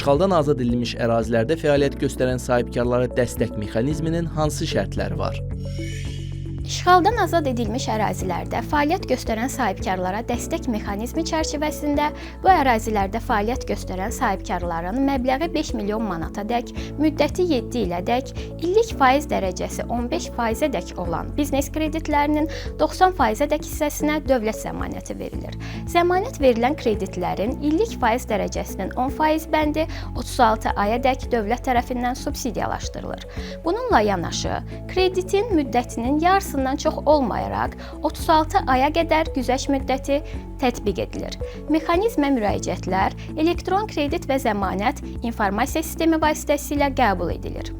İşğaldan azad edilmiş ərazilərdə fəaliyyət göstərən sahibkarlara dəstək mexanizminin hansı şərtləri var? İşğaldan azad edilmiş ərazilərdə fəaliyyət göstərən sahibkarlara dəstək mexanizmi çərçivəsində bu ərazilərdə fəaliyyət göstərən sahibkarların məbləği 5 milyon manatadək, müddəti 7 ilədək, illik faiz dərəcəsi 15%-ədək olan biznes kreditlərinin 90%-ədək hissəsinə dövlət zəmanəti verilir. Zəmanət verilən kreditlərin illik faiz dərəcəsinin 10% bəndi 36 ayədək dövlət tərəfindən subsidiyalaşdırılır. Bununla yanaşı, kreditin müddətinin yarısından çox olmayaraq 36 aya qədər güzəşt müddəti tətbiq edilir. Mexanizmə müraciətlər elektron kredit və zəmanət informasiya sistemi vasitəsilə qəbul edilir.